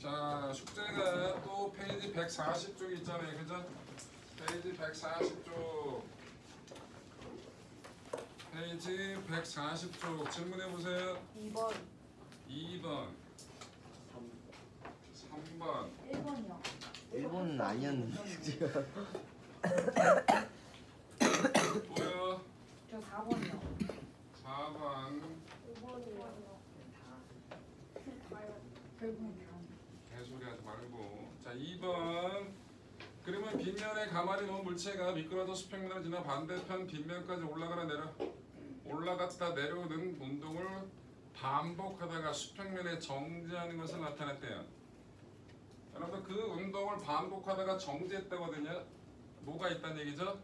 자, 숙제가 또 페이지 140쪽 있잖아요. 그죠? 페이지 140쪽. 페이지 140쪽. 질문해 보세요. 2번. 2번. 3번. 1번이요. 1번은 아니었는데. 뭐요? 저 4번이요. 4번. 5번이요. 결국은 다. 개소리 하지 말고. 자, 2번. 그러면 빗면에 가만히 놓은 물체가 미끄러져 수평면을 지나 반대편 빗면까지 올라갔다 내려오는 운동을 반복하다가 수평면에 정지하는 것을 나타냈대요. 여러분, 그 운동을 반복하다가 정지했다거든요. 뭐가 있다는 얘기죠?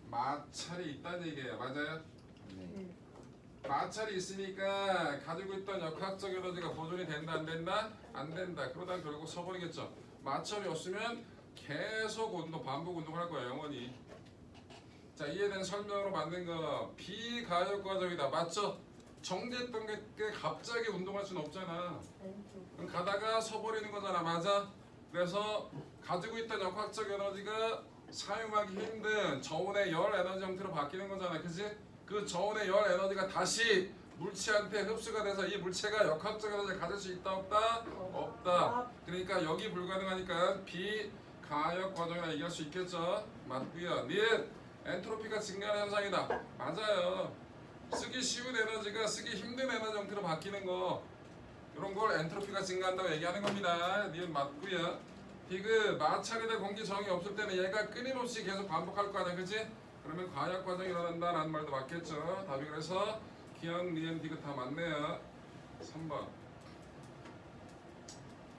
마찰이 있다는 얘기예요. 맞아요? 네. 마찰이 있으니까 가지고 있던 역학적 에너지가 보존이 된다 안 된다? 안 된다. 그러다 결국 서버리겠죠. 마찰이 없으면 계속 반복 운동을 할 거예요. 영원히. 자, 이에 대한 설명으로 만든 거 비가역 과정이다. 맞죠? 정지했던 게 갑자기 운동할 수는 없잖아. 그럼 가다가 서버리는 거잖아. 맞아? 그래서 가지고 있던 역학적 에너지가 사용하기 힘든 저온의 열 에너지 형태로 바뀌는 거잖아. 그치? 그 저온의 열 에너지가 다시 물체한테 흡수가 돼서 이 물체가 역학적 에너지를 가질 수 있다 없다? 없다. 그러니까 여기 불가능하니까 비가역 과정이라 얘기할 수 있겠죠. 맞고요. 니은 엔트로피가 증가하는 현상이다. 맞아요. 쓰기 쉬운 에너지가 쓰기 힘든 에너지 형태로 바뀌는 거, 이런 걸 엔트로피가 증가한다고 얘기하는 겁니다. 니은 맞고요. 디귿 마찰이 될 공기 저항이 없을 때는 얘가 끊임없이 계속 반복할 거 아니야. 그치? 그러면 과역 과정이 일어난다 라는 말도 맞겠죠. 답이 그래서 기억, 니은, 디귿 다 맞네요. 3번.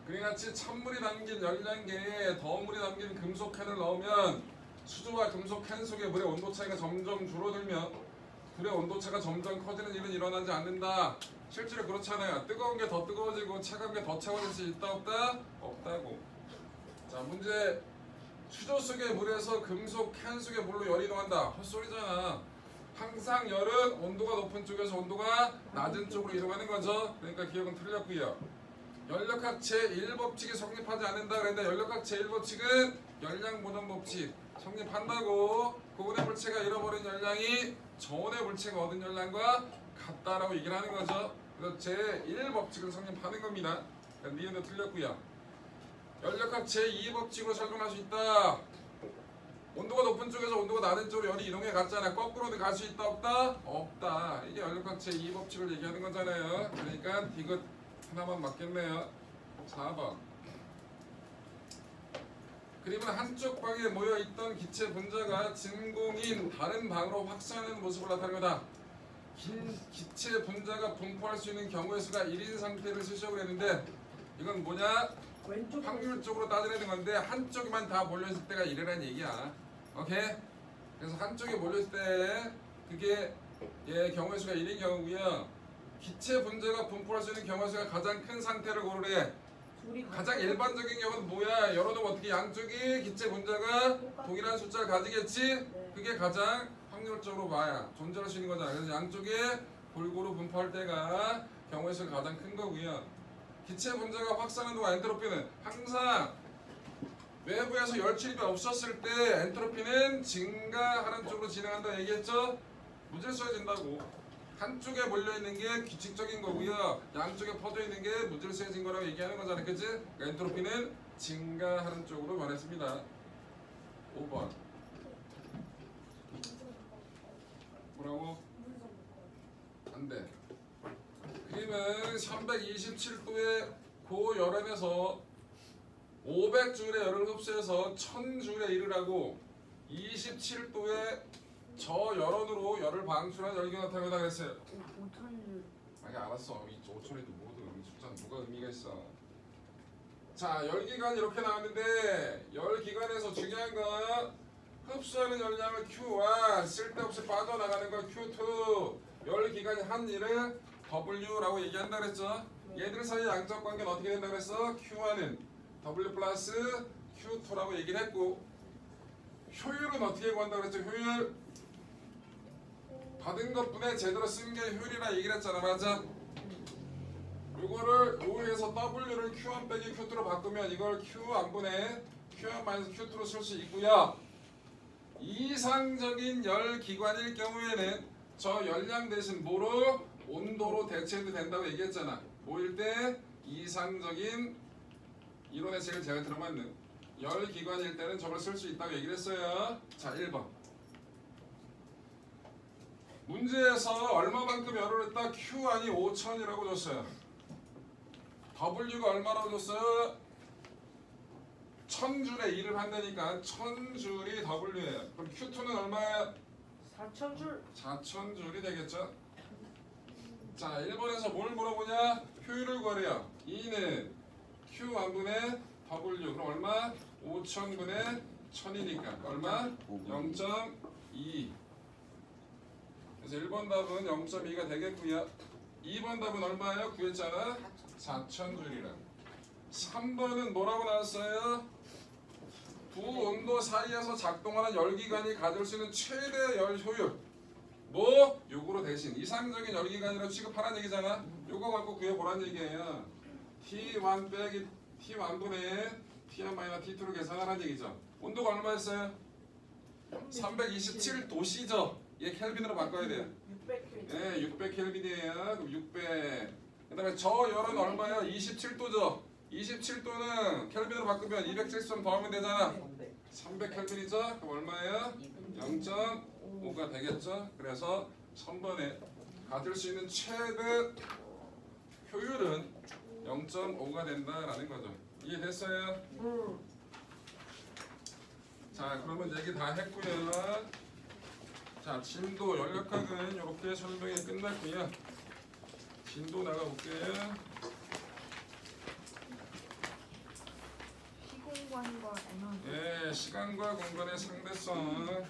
그리같이 찬물이 담긴 열량계에 더운 물이 담긴 금속 캔을 넣으면 수조와 금속 캔 속의 물의 온도 차이가 점점 줄어들며 불의 온도차가 점점 커지는 일은 일어나지 않는다. 실제로 그렇잖아요. 뜨거운 게 더 뜨거워지고 차가운 게 더 차가워질 수 있다 없다? 없다고. 자, 문제. 수조 속의 물에서 금속 캔 속의 물로 열이 이동한다. 헛소리잖아. 항상 열은 온도가 높은 쪽에서 온도가 낮은 쪽으로 이동하는 거죠. 그러니까 기억은 틀렸고요. 연력학 제1법칙이 성립하지 않는다 그랬는데 연력학 제1법칙은 열량 보존 법칙 성립한다고. 고온의 물체가 잃어버린 열량이 저온의 물체가 얻은 열량과 같다라고 얘기를 하는 거죠. 그래서 제1법칙을 성립하는 겁니다. 그러니까 니은도 틀렸고요. 연력학 제2법칙으로 설명할 수 있다. 온도가 높은 쪽에서 온도가 낮은 쪽으로 열이 이동해 갔잖아. 거꾸로도 갈 수 있다 없다? 없다. 이게 연력학 제2법칙을 얘기하는 거잖아요. 그러니까 디귿 하나만 맞겠네요. 4번. 그림은 한쪽 방에 모여있던 기체 분자가 진공인 다른 방으로 확산하는 모습을 나타내는 거다. 기체 분자가 분포할 수 있는 경우의 수가 1인 상태를 수식을 했는데 이건 뭐냐? 확률적으로 따져내는 건데 한쪽에만 다 몰려있을 때가 1이라는 얘기야. 오케이? 그래서 한쪽에 몰려있을 때 그게 경우의 수가 1인 경우고요. 기체 분자가 분포할 수 있는 경우의 수가 가장 큰 상태를 고르래. 가장 일반적인 경우는 뭐야? 열어놓으면 어떻게 양쪽이 기체 분자가 동일한 숫자를 가지겠지? 그게 가장 확률적으로 봐야 존재할 수 있는 거잖아. 그래서 양쪽에 골고루 분포할 때가 경우의 수가 가장 큰 거고요. 기체 분자가 확산하는 동안 엔트로피는 항상 외부에서 열 출입이 없었을 때 엔트로피는 증가하는 쪽으로 진행한다고 얘기했죠? 무질서해진다고. 한쪽에 몰려있는 게 규칙적인 거고요. 양쪽에 퍼져있는 게 무질서해진 거라고 얘기하는 거잖아요. 그치? 그러니까 엔트로피는 증가하는 쪽으로 변했습니다. 5번. 뭐라고? 안 돼. 그림은 327도의 고열원에서 500줄의 열을 흡수해서 1000줄에 이르라고 27도의 저열원으로 열을 방출한 열기가 나타나다 그랬어요. 5,000줄. 아니 알았어. 이 5천에도 모두 숫자는 뭐가 의미가 있어. 자, 열기관이 이렇게 나왔는데 열기관에서 중요한 건 흡수하는 열량을 Q1, 쓸데없이 빠져나가는 걸 Q2. 열기관이 한 일을 W라고 얘기한다 그랬죠. 얘들 사이 양적 관계는 어떻게 된다 그랬어? Q1은 W 플러스 Q2라고 얘기를 했고, 효율은 어떻게 구한다 그랬죠? 효율 받은 것분에 제대로 쓴 게 효율이라 얘기를 했잖아. 맞아? 요거를 O에서 W를 Q1 빼기 Q2로 바꾸면 이걸 Q1분의 Q1 마이너스 Q2로 쓸 수 있고요. 이상적인 열기관일 경우에는 저 열량 대신 뭐로? 온도로 대체해도 된다고 얘기했잖아. 뭐일 때? 이상적인 이론에 제일 잘 들어맞는 열기관일 때는 저걸 쓸 수 있다고 얘기를 했어요. 자, 1번. 문제에서 얼마만큼 열을 했다? Q1이 5000이라고 줬어요. W가 얼마라고 줬어요? 1000줄에 1을 한다니까 1000줄이 W예요. 그럼 Q2는 얼마야? 4,000줄. 4000줄이 되겠죠? 자, 1번에서 뭘 물어보냐? 효율을 구하래요. 2는 Q1분의 W. 그럼 얼마? 5000분의 1000이니까 얼마? 0.2. 그래서 1번 답은 0.2가 되겠고요. 2번 답은 얼마예요? 구했잖아? 4000줄이라. 3번은 뭐라고 나왔어요? 두 온도 사이에서 작동하는 열기관이 가질 수 있는 최대 열 효율. 뭐? 요거로 대신 이상적인 열기관이라고 취급하라는 얘기잖아. 요거 갖고 구해보라는 얘기예요. T1 빼기 T1분의 T1 마이너스 T2로 계산하라는 얘기죠. 온도가 얼마였어요? 327도씨죠. 얘 켈빈으로 바꿔야 돼요. 600킬. 네, 600켈빈이에요. 그럼 600. 그 다음에 저 열은 얼마예요? 27도죠. 27도는 켈빈으로 바꾸면 273 더하면 되잖아. 300켈빈이죠? 그럼 얼마예요? 0.5가 되겠죠? 그래서 3번에 가질 수 있는 최대 효율은 0.5가 된다라는 거죠. 이해됐어요? 자, 그러면 얘기 다 했고요. 자, 진도 열역학은 이렇게 설명이 끝났고요. 진도 나가볼게요. 시공간과 에너지. 예, 시간과 공간의 상대성,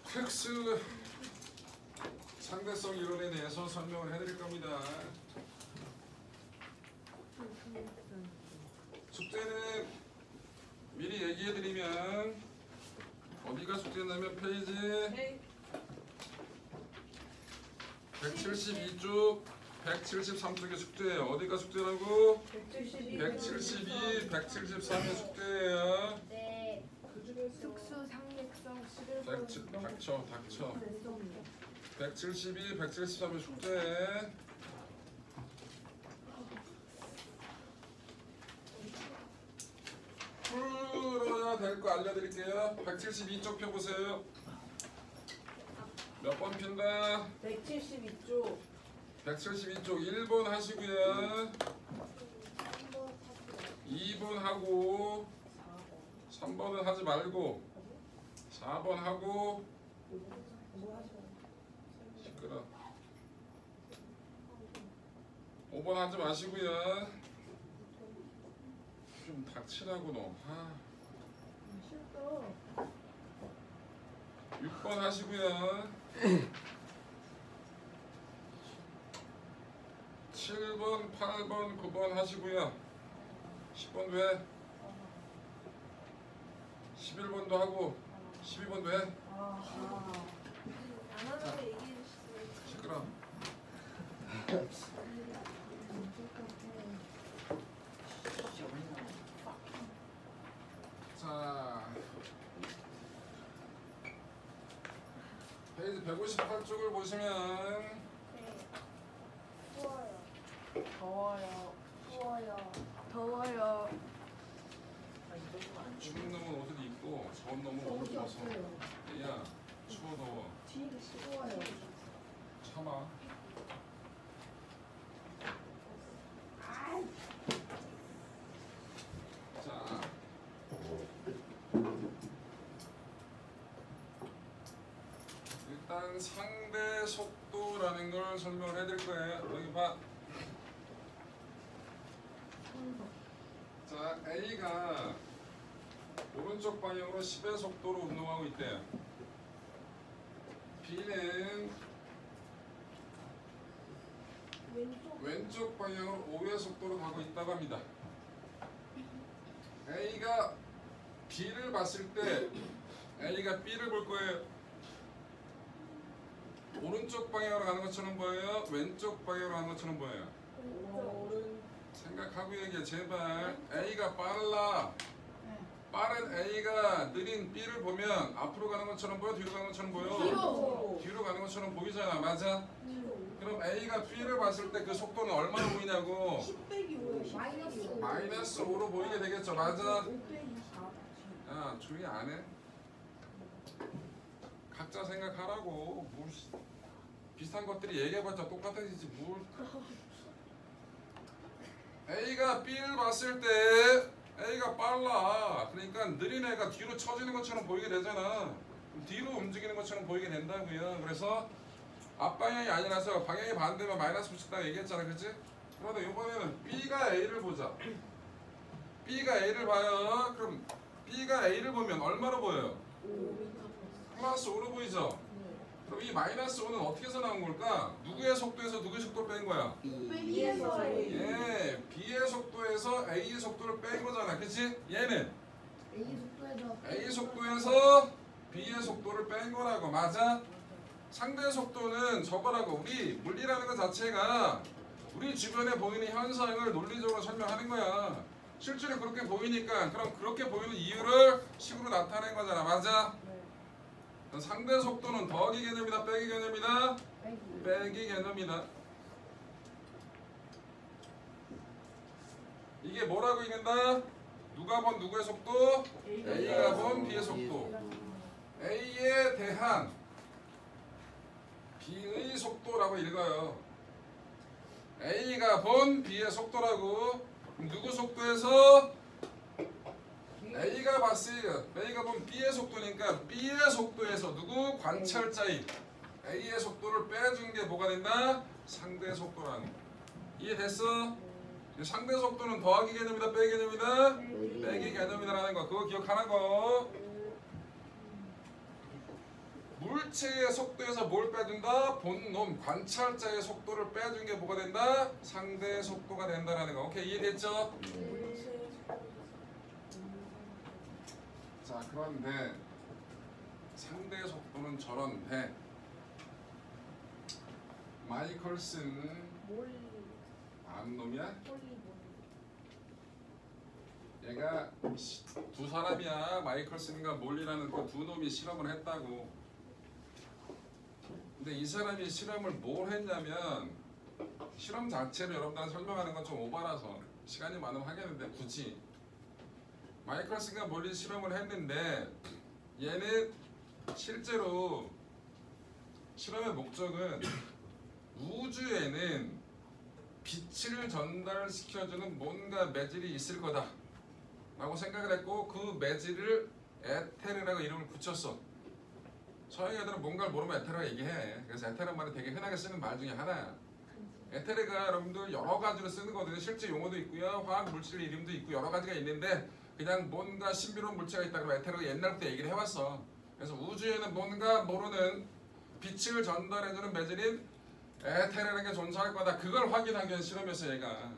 텍스 상대성 이론에 대해서 설명을 해드릴 겁니다. 숙제는 미리 얘기해드리면 어디가 숙제냐면 페이지 172쪽, 173쪽의 숙제예요. 어디가 숙제라고? 172, 173의 숙제예요. 네. 특수 상대성 닥쳐. 172, 173의 숙제. 풀어야 될 거 알려드릴게요. 172쪽 펴보세요. 몇 번 핀다? 172쪽. 172쪽 1번 하시고요. 2번 하고 3번은 하지 말고 4번 하고 시끄러. 5번 하지 마시고요. 좀 닥치라고 너. 6번 하시고요. 7번, 8번, 9번 하시고요. 10번도 해. 11번도 하고 12번도 해. 시끄러. 자, 페이지 158쪽을 보시면 더워요. 추운 놈은 옷을 입고 더운 놈은 옷을 벗어. 야, 추워 더워. 참아. 자, 일단 상대 속도라는 걸 설명을 해드릴 거예요. 여기 봐. 자, A가 오른쪽 방향으로 10의 속도로 운동하고 있대요. B는 왼쪽 방향으로 5의 속도로 가고 있다고 합니다. A가 B를 봤을 때 A가 B를 볼 거예요. 오른쪽 방향으로 가는 것처럼 보여요? 왼쪽 방향으로 가는 것처럼 보여요? 오른. 생각하고 얘기해 제발. A가 빨라. 빠른 A가 느린 B를 보면 앞으로 가는 것처럼 보여? 뒤로 가는 것처럼 보여? 뒤로 가는 것처럼 보이잖아. 맞아? 그럼 A가 B를 봤을 때 그 속도는 얼마나 보이냐고? 10 빼기 5. 마이너스 5로 보이게 되겠죠. 맞아? 5 빼기 4. 야 조용히 안 해? 각자 생각하라고. 뭘 비슷한 것들이 얘기해봤자 똑같아지지 뭘. A가 B를 봤을 때 A가 빨라. 그러니까 느린 애가 뒤로 처지는 것처럼 보이게 되잖아. 뒤로 움직이는 것처럼 보이게 된다고요. 그래서 앞방향이 아니라서 방향이 반대면 마이너스 붙였다고 얘기했잖아. 그치? 그런데 이번에는 B가 A를 보자. B가 A를 봐요. 그럼 B가 A를 보면 얼마로 보여요? 플러스 5로 보이죠? 그럼 이 마이너스 5는 어떻게 해서 나온 걸까? 누구의 속도에서 누구의 속도를 뺀 거야? B에서 A. 예, B의 속도에서 A의 속도를 뺀 거잖아. 그치? 얘는 A 속도에서 B의 속도를 뺀 거라고. 맞아? 상대 속도는 저거라고. 우리 물리라는 것 자체가 우리 주변에 보이는 현상을 논리적으로 설명하는 거야. 실제로 그렇게 보이니까 그럼 그렇게 보이는 이유를 식으로 나타낸 거잖아. 맞아? 상대 속도는 더하기 개념이다, 빼기 개념이다? 빼기 개념이다. 이게 뭐라고 읽는다? 누가 본 누구의 속도? A가 본 B의 속도. A에 대한 B의 속도라고 읽어요. A가 본 B의 속도라고. 그럼 누구 속도에서? A가 봤어요. A가 본 B의 속도니까 B의 속도에서 누구? 관찰자인 A의 속도를 빼준 게 뭐가 된다? 상대 속도라는 거. 이해됐어? 상대 속도는 더하기 개념이다, 빼기 개념이다? 빼기 개념이다라는 거. 그거 기억하라고. 물체의 속도에서 뭘 빼준다? 본놈, 관찰자의 속도를 빼준 게 뭐가 된다? 상대 속도가 된다라는 거. 오케이, 이해됐죠? 자, 그런데 상대 속도는 저런데 마이컬슨 아는 놈이야? 얘가 두 사람이야. 마이컬슨과 몰리라는 그 두 놈이 실험을 했다고. 근데 이 사람이 실험을 뭘 했냐면, 실험 자체를 여러분들한테 설명하는 건 좀 오바라서 시간이 많으면 하겠는데 굳이 마이컬슨과 몰리 실험을 했는데, 얘는 실제로 실험의 목적은 우주에는 빛을 전달시켜주는 뭔가 매질이 있을 거다 라고 생각을 했고, 그 매질을 에테르라고 이름을 붙였어. 서양 애들은 뭔가를 모르면 에테르라 얘기해. 그래서 에테르란 말은 되게 흔하게 쓰는 말 중에 하나야. 에테르가 여러분들 여러 가지로 쓰는 거거든요. 실제 용어도 있고요, 화학 물질 이름도 있고 여러 가지가 있는데, 그냥 뭔가 신비로운 물체가 있다 그러면 에테르가 옛날부터 얘기를 해왔어. 그래서 우주에는 뭔가 모르는 빛을 전달해주는 매질인 에테르라는 게 존재할 거다. 그걸 확인하기 위한 실험이었어, 얘가.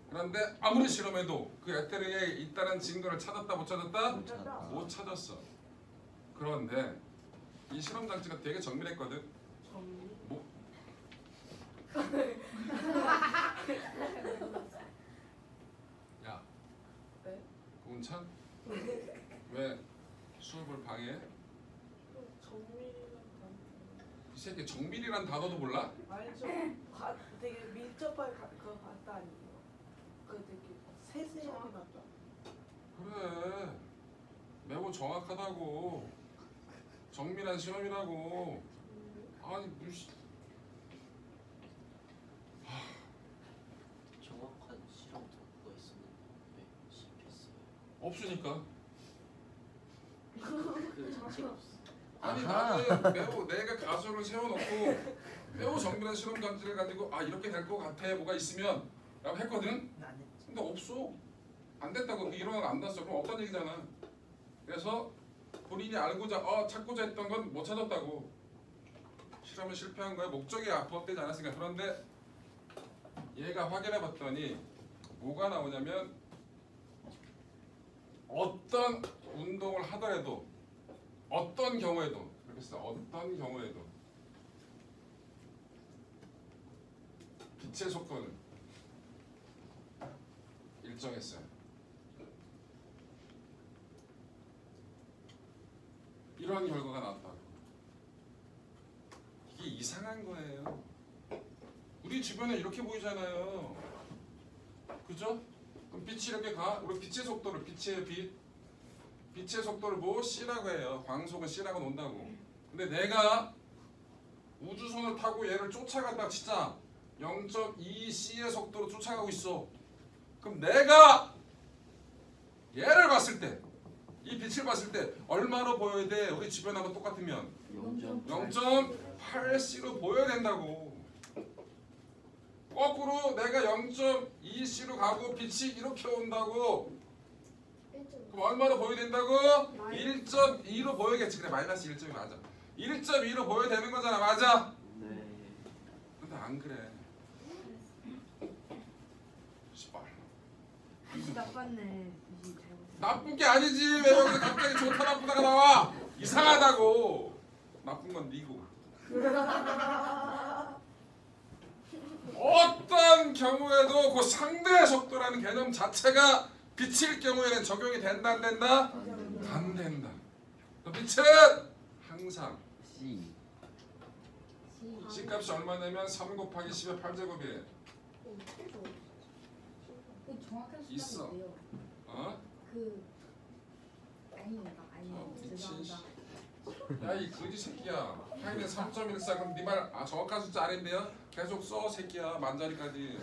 그런데 아무리 실험해도 그 에테르에 있다는 증거를 찾았다, 못 찾았다? 못 찾았어. 그런데 이 실험 장치가 되게 정밀했거든. 뭐? 야, 고은찬? 왜 수업을 방해해? 이 새끼 정밀이란 단어도 몰라? 아니 되게 밀접하게 그거 같다 아니에요? 그 되게 세세하게 봤다. 그래, 매우 정확하다고. 정밀한 실험이라고. 아니 무슨 정확한 실험 도구가 있었는데 실패했어요. 없으니까. 그 자체가 없어. 아니 아하. 나는 매우 내가 가설을 세워놓고 매우 정밀한 실험 장치를 가지고 아 이렇게 될 것 같아 뭐가 있으면 라고 했거든. 근데 없어. 안 됐다고. 그 이론은 안 났어. 그럼 없다는 얘기잖아. 그래서 본인이 알고자 찾고자 했던 건 못 찾았다고. 실험은 실패한 거야. 목적이 부합되지 않았으니까. 그런데 얘가 확인해 봤더니 뭐가 나오냐면, 어떤 운동을 하더라도, 어떤 경우에도, 그렇게 써, 어떤 경우에도 빛의 속도는 일정했어요. 이런 결과가 나왔다. 이게 이상한 거예요. 우리 주변에 이렇게 보이잖아요. 그죠? 그럼 빛이 이렇게 가? 우리 빛의 속도를 빛의 속도를 뭐 C라고 해요. 광속은 C라고 논다고. 근데 내가 우주선을 타고 얘를 쫓아간다 진짜 0.2C의 속도로 쫓아가고 있어. 그럼 내가 얘를 봤을 때, 이 빛을 봤을 때 얼마로 보여야 돼? 우리 주변하고 똑같으면 0.8C로 보여야 된다고. 거꾸로 내가 0.2C로 가고 빛이 이렇게 온다고. 그럼 얼마로 보여야 된다고? 1.2로 보여야겠지. 그래, 마이너스 1점이 맞아. 1.2로 보여야 되는 거잖아. 맞아? 네. 근데 안 그래. 씨발. 빛이 나빴네. 빛이 잘못. 나쁜 게 아니지. 왜 여기 갑자기 좋다 나쁘다가 나와? 이상하다고. 나쁜 건 니고. 어떤 경우에도 그 상대 속도라는 개념 자체가 빛일 경우에는 적용이 된다 안 된다? 안 된다. 빛은 항상 C. C 값이 얼마냐면 3 곱하기 10의 8제곱이에요. 그 정확한 있어. 숫자인데요. 어? 그 아닙니다. 미친 죄송합니다. 야 이 거지 새끼야. 하이는 3.14 그럼 네 말 정확한 숫자 아닌데요? 계속 써 새끼야. 만자리까지.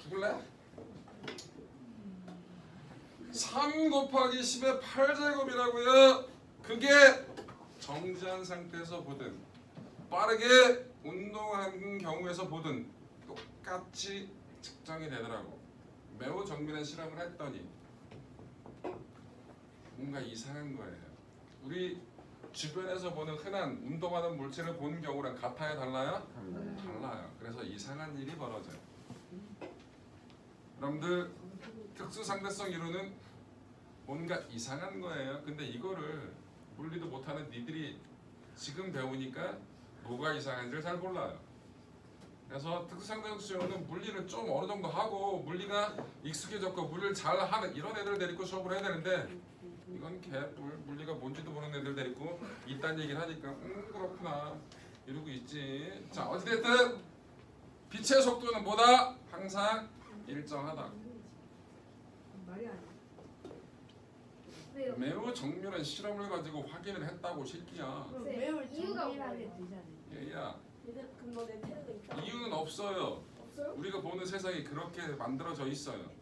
죽을래? 3 곱하기 10의 8제곱이라고요. 그게 정지한 상태에서 보든 빠르게 운동하는 경우에서 보든 똑같이 측정이 되더라고. 매우 정밀한 실험을 했더니 뭔가 이상한 거예요. 우리 주변에서 보는 흔한 운동하는 물체를 보는 경우랑 같아요? 달라요? 달라요. 그래서 이상한 일이 벌어져요. 여러분들 특수상대성 이론은 뭔가 이상한 거예요. 근데 이거를 물리도 못하는 니들이 지금 배우니까 뭐가 이상한지를 잘 몰라요. 그래서 특수상대성 이론은 물리를 좀 어느 정도 하고 물리가 익숙해졌고 물리를 잘 하는 이런 애들 데리고 수업을 해야 되는데 이건 개뿔 물리가 뭔지도 모르는 애들 데리고 이딴 얘기를 하니까 그렇구나 이러고 있지. 자 어찌됐든 빛의 속도는 뭐다? 항상 일정하다. 말이 아니야. 매우 정밀한 실험을 가지고 확인을 했다고 새끼야. 그럼 네, 매우 이유가 정밀하게 뭐예요? 되잖아요. 얘야 얘들 그럼 너네 테레도 있다. 이유는 없어요. 없어요? 우리가 보는 세상이 그렇게 만들어져 있어요.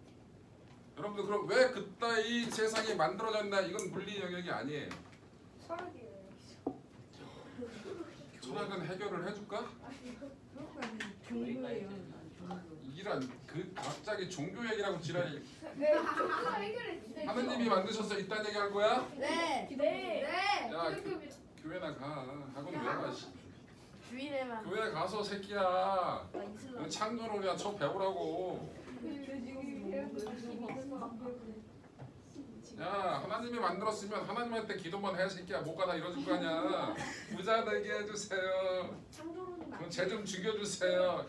여러분들 그럼 왜 그따위 세상이 만들어졌나? 이건 물리 영역이 아니에요. 철학이에요. 철학은 해결을 해줄까? 그런 거 종교예요. 종교. 이란 그 갑자기 종교 얘기라고 지랄이. 네, 그거 해결했어요. 하느님이 만드셔서 이딴 얘기 할 거야? 네. 네. 야, 기독교입니다. 교회나 가. 학원 왜 가? 씨. 주일에만. 교회 가서 새끼야. 나 이슬람. 창조론이야 저 배우라고. 야 하나님이 만들었으면 하나님한테 기도만 해 새끼야. 뭐가 다 이뤄질 거 아니야. 부자 되게 해주세요. 창조론은 쟤 좀 죽여주세요.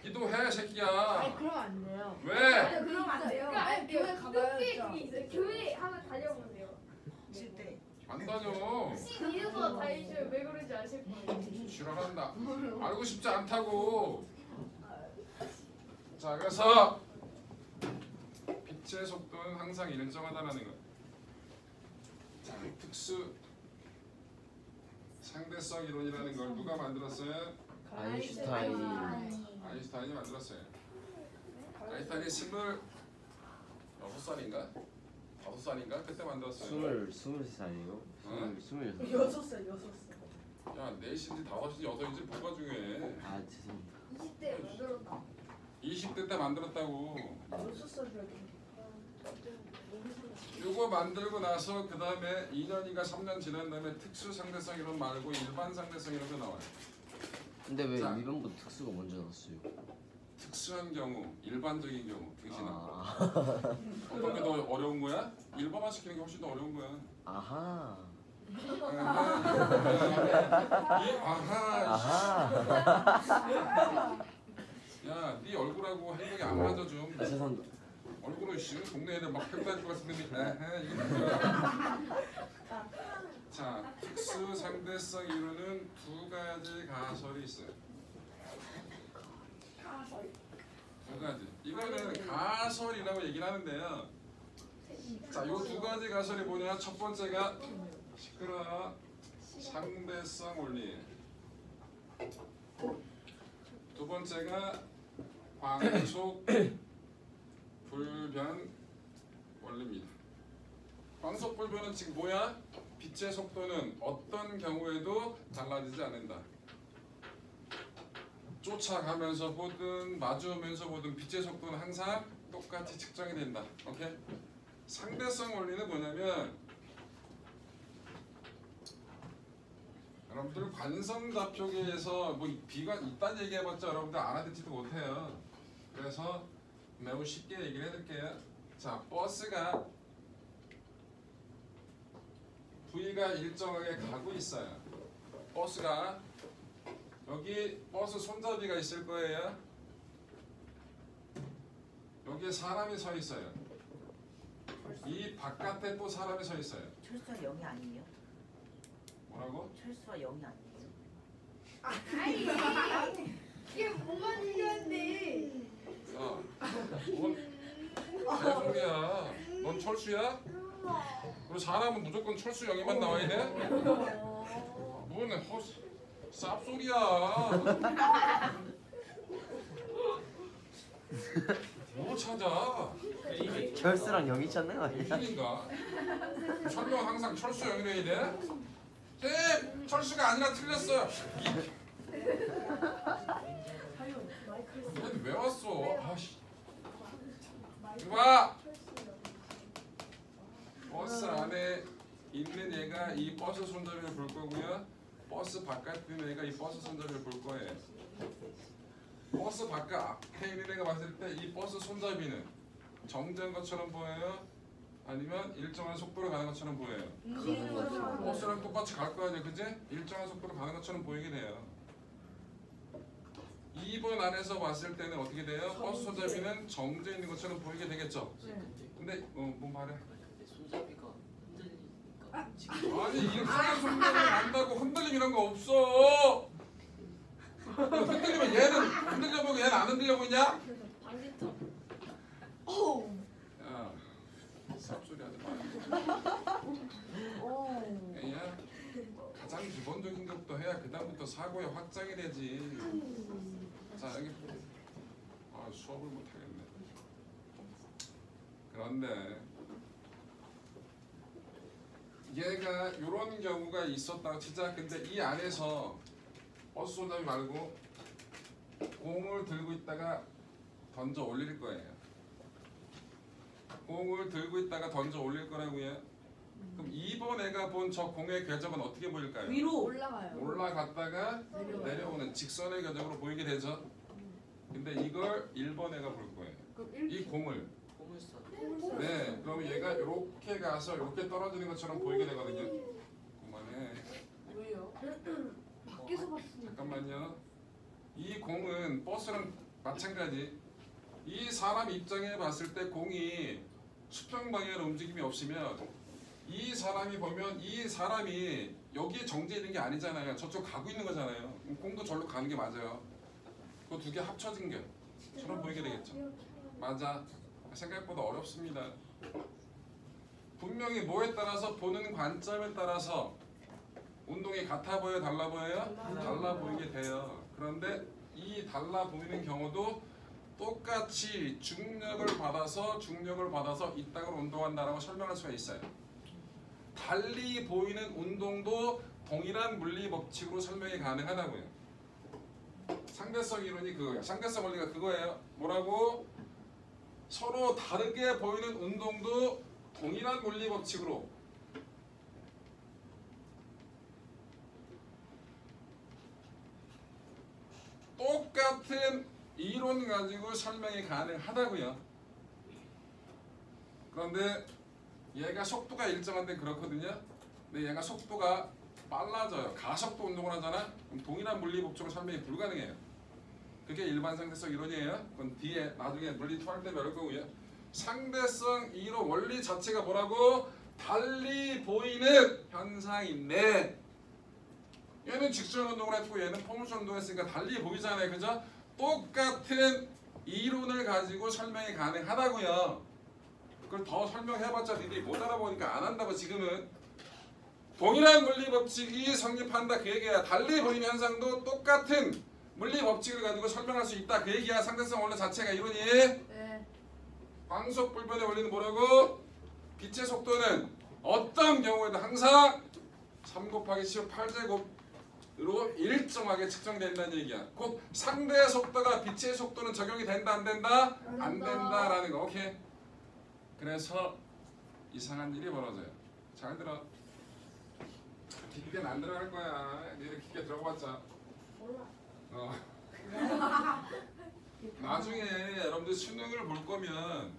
기도해 새끼야. 아니 그러면 안 돼요. 왜? 그러면 안 돼요. 아니, 교회 가봐요, 진짜. 그게 있어요. 교회 한번 다녀보세요. 때. 안 다녀. 신 이름보다 다니셔요. 왜 그런지 아실 거예요. 지랄한다. 알고 싶지 않다고. 자 그래서 빛의 속도는 항상 일정하다는 거. 자 특수 상대성 이론이라는 걸 누가 만들었어요? 아인슈타인. 아인슈타인이 만들었어요. 아인슈타인이 26살인가? 5살인가? 그때 만들었어요. 23살이요? 어? 26살. 6살. 야 4시인지 5시인지 6시인지 뭐가 중요해. 아 죄송합니다. 20대 만들었다. 20대 때 만들었다고. 6살이라고. 요거 만들고 나서 그 다음에 2년인가 3년 지난 다음에 특수 상대성 이론 말고 일반 상대성 이론도 나와요. 근데 왜 자. 일반보다 특수가 먼저 나왔어요? 특수한 경우, 일반적인 경우, 당신아. 아. 어떤 게 더 어려운 거야? 일반화 시키는 게 훨씬 더 어려운 거야. 아하. 아하. 아하. 야, 네 얼굴하고 행동이 안 맞아 좀. 아 죄송합니다. 얼굴은 씨 동네 애들 막 팬다닐 것 같은데 이게 뭐야? 자, 특수 상대성 이론은 두 가지 가설이 있어요. 두 가지. 이거는 가설이라고 얘기를 하는데요. 자, 요 두 가지 가설이 뭐냐? 첫 번째가 시끄러 상대성 원리. 두 번째가 광속 불변 원리입니다. 광속 불변은 지금 뭐야? 빛의 속도는 어떤 경우에도 달라지지 않는다. 쫓아가면서 보든 마주오면서 보든 빛의 속도는 항상 똑같이 측정이 된다. 오케이? 상대성 원리는 뭐냐면 여러분들 관성좌표계에서 뭐 비관 이딴 얘기해봤자 여러분들 알아듣지도 못해요. 그래서 매우 쉽게 얘기를 해드릴게요. 자, 버스가 V가 일정하게 가고 있어요. 버스가 여기 버스 손잡이가 있을 거예요. 여기에 사람이 서 있어요. 이 바깥에 또 사람이 서 있어요. 철수가 0이 아니에요? 뭐라고? 철수가 0이 아니에요? 아이 이게 뭐가 중요한데? 뭔 개소리야? 넌 철수야? 그리고 사람은 무조건 철수 영이만 나와야 돼? 뭔 쌉소리야? 뭐 찾아? 철수랑 영이 찾는 거 아니야? 무슨인가? 설명 항상 철수 영이라 해야 돼? 쌤! 철수가 아니라 틀렸어요. 얘는 왜 왔어? 아씨. 이거 봐! 버스 안에 있는 얘가 이 버스 손잡이를 볼 거고요. 버스 바깥에 있는 애가 이 버스 손잡이를 볼 거예요. 버스 바깥 앞에 있는 애가 봤을 때 이 버스 손잡이는 정지한 것처럼 보여요? 아니면 일정한 속도로 가는 것처럼 보여요? 버스랑 똑같이 갈 거 아니야, 그지? 일정한 속도로 가는 것처럼 보이게 돼요. 2번 안에서 봤을 때는 어떻게 돼요? 버스 손잡이는 정지해 있는 것처럼 보이게 되겠죠? 근데 뭐 말해? 근데 손잡이가 흔들리니까 지금 아니 이렇게 손잡이 난다고 흔들림이란 거 없어. 흔들리면 얘는 흔들려 보고 얘는 안 흔들려 보이냐? 방지턱. 야, 쌉소리 하지 마. 야, 가장 기본적인 것부터 해야 그 다음부터 사고의 확장이 되지. 자 여기 수업을 못 하겠네. 그런데 얘가 이런 경우가 있었다고 치자. 근데 이 안에서 버스 손잡이 말고 공을 들고 있다가 던져 올릴 거예요. 공을 들고 있다가 던져 올릴 거라고요. 그럼 2번 애가 본 저 공의 궤적은 어떻게 보일까요? 위로 올라가요. 올라갔다가 내려와요. 내려오는 직선의 궤적으로 보이게 되죠. 근데 이걸 1번 애가 볼 거예요. 그럼 이 공을. 폼을 써. 네, 그럼 얘가 이렇게 가서 이렇게 떨어지는 것처럼 보이게 되거든요. 그만해. 왜요? 밖에서 봤으니까. 잠깐만요. 이 공은 버스랑 마찬가지. 이 사람 입장에 봤을 때 공이 수평 방향으로 움직임이 없으면 이 사람이 보면 이 사람이 여기에 정지해 있는 게 아니잖아요. 저쪽 가고 있는 거잖아요. 공도 절로 가는 게 맞아요. 그 두 개 합쳐진 게처럼 보이게 되겠죠. 맞아. 생각보다 어렵습니다. 분명히 뭐에 따라서 보는 관점에 따라서 운동이 같아 보여요? 달라 보여요? 달라 보이게 돼요. 그런데 이 달라 보이는 경우도 똑같이 중력을 받아서 이 땅으로 운동한다라고 설명할 수가 있어요. 달리 보이는 운동도 동일한 물리 법칙으로 설명이 가능하다고요. 상대성 이론이 그거예요. 상대성 원리가 그거예요. 뭐라고? 서로 다르게 보이는 운동도 동일한 물리 법칙으로 똑같은 이론 가지고 설명이 가능하다고요. 그런데 얘가 속도가 일정한데 그렇거든요. 근데 얘가 속도가 빨라져요. 가속도 운동을 하잖아. 그럼 동일한 물리 법칙으로 설명이 불가능해요. 그게 일반 상대성 이론이에요. 그건 뒤에 나중에 물리 2할 때 배울 거고요. 상대성 이론 원리 자체가 뭐라고? 달리 보이는 현상인데 얘는 직선 운동을 했고 얘는 포물선 운동을 했으니까 달리 보이잖아요. 그죠? 똑같은 이론을 가지고 설명이 가능하다고요. 그걸 더 설명해봤자 니들이 못 알아보니까 안 한다고. 지금은 동일한 물리 법칙이 성립한다 그 얘기야. 달리 보이는 현상도 똑같은 물리 법칙을 가지고 설명할 수 있다 그 얘기야. 상대성 원리 자체가 이론이. 네. 광속 불변의 원리는 뭐라고? 빛의 속도는 어떤 경우에도 항상 3 곱하기 10 8제곱으로 일정하게 측정된다는 얘기야. 곧 상대의 속도가 빛의 속도는 적용이 된다 안 된다? 안 된다라는 거. 오케이. 그래서 이상한 일이 벌어져요. 잘 들어. 깊게는 안 들어갈 거야. 니네 깊게 들어봤자. 몰라. 나중에 여러분들 수능을 볼 거면